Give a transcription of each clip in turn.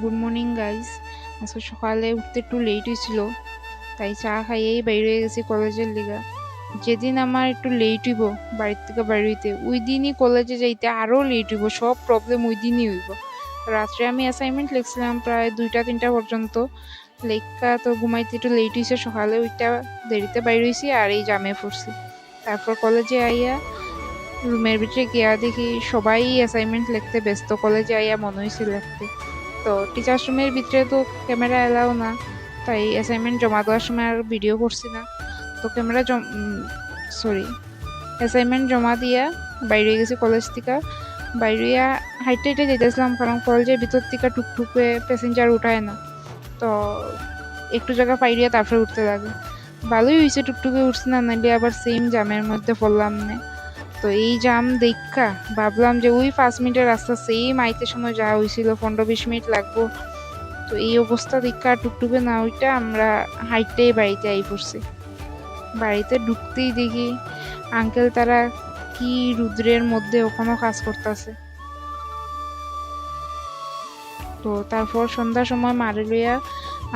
Good morning guys. আজকে সকালে উঠতে একটু লেট হয়েছিল, তাই চা খাইয়েই বাইরে হয়ে গেছি কলেজের লিগা। যেদিন আমার একটু লেট হইব বাড়ির থেকে বাইরে হইতে, ওই দিনই কলেজে যাইতে আরও লেট হইব, সব প্রবলেম ওই দিনই হইব। রাত্রে আমি অ্যাসাইনমেন্ট লিখছিলাম প্রায় 2টা 3টা পর্যন্ত, লেখা তো ঘুমাইতে একটু লেট হয়েছে, সকালে ওইটা দেরিতে বাইরে হয়েছি আর এই জামে পড়ছি। তারপর কলেজে আইয়া রুমের ভিতরে গিয়া দেখি সবাই অ্যাসাইনমেন্ট লিখতে ব্যস্ত, কলেজে আইয়া মনে হয়েছে লিখতে। তো টিচার্স রুমের ভিতরে তো ক্যামেরা এলাও না, তাই অ্যাসাইনমেন্ট জমা দেওয়ার সময় আর ভিডিও করছি না। তো অ্যাসাইনমেন্ট জমা দিয়া বাইরে গেছি কলেজ থেকে। বাইরে হাইটে হাইটে যেতেছিলাম, কারণ কলেজের ভিতর থেকে টুকটুকে প্যাসেঞ্জার উঠায় না। তো একটু জায়গা পাইরিয়া তারপরে উঠতে লাগে। ভালোই হয়েছে টুকটুকে উঠছি না, নাইলে আবার সেম জামের মধ্যে পড়লাম না। তো এই জাম দেখা ভাবলাম যে ওই 5 মিনিটের রাস্তা সেম আইতে সময় যা হয়েছিল 15-20 মিনিট লাগবো। তো এই অবস্থা দেখা টুকটুকে না ওইটা আমরা হাইটটাই বাড়িতে আই পড়ছি। বাড়িতে ঢুকতেই দেখি আঙ্কেল তারা কি রুদ্রের মধ্যে ওখানেও কাজ করতেছে। তো তারপর সন্ধ্যার সময় মারে লইয়া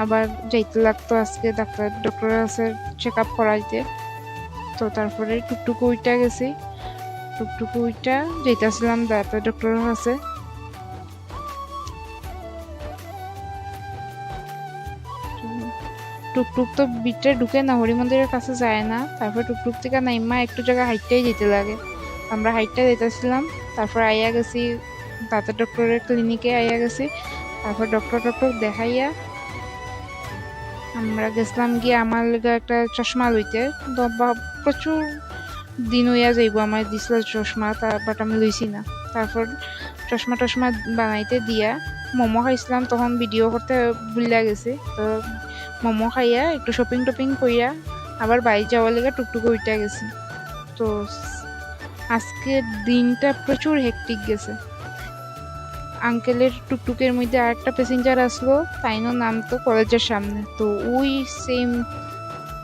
আবার যাইতে লাগতো আজকে ডক্টরের কাছে চেক আপ করাইতে। তো তারপরে টুকটুকু উইটা গেছি, টুকটুকু উইটা যাইতেছিলাম দাঁতের ডক্টরের কাছে। টুকটুক তো ভিতরে ঢুকে না, হরি মন্দিরের কাছে যায় না। তারপর টুকটুক থেকে নাইমা একটু জায়গা হাইটটাই যেতে লাগে। আমরা হাইটটা যেতেছিলাম, তারপর আইয়া গেছি দাঁতের ডক্টরের ক্লিনিকে আইয়া গেছি। তারপর ডক্টর দেখাইয়া আমরা গেছিলাম গিয়ে আমার লেগে একটা চশমা লইতে। তো প্রচুর দিন হইয়া যাইব আমার দিছিল চশমা, বাট আমি লইছি না। তারপর চশমা বানাইতে দিয়া মোমো খাইছিলাম, তখন ভিডিও করতে ভুলিয়া গেছি। তো মোমো খাইয়া একটু শপিং টপিং কইরা আবার বাড়ি যাওয়ার লেগে টুকটুকে উইটা গেছি। তো আজকে দিনটা প্রচুর হেক্টিক গেছে। আঙ্কেলের টুকটুকের মধ্যে আরেকটা প্যাসেঞ্জার আসলো, তাইনও নামতো কলেজের সামনে। তো ওই সেম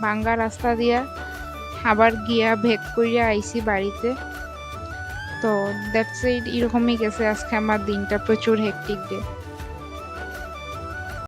ভাঙ্গা রাস্তা দিয়া আবার গিয়া ভেক করিয়া আইছি বাড়িতে। তো দ্যাটস ইট, এরকমই গেছে আজকে আমার দিনটা, প্রচুর হেক্টিক ডে।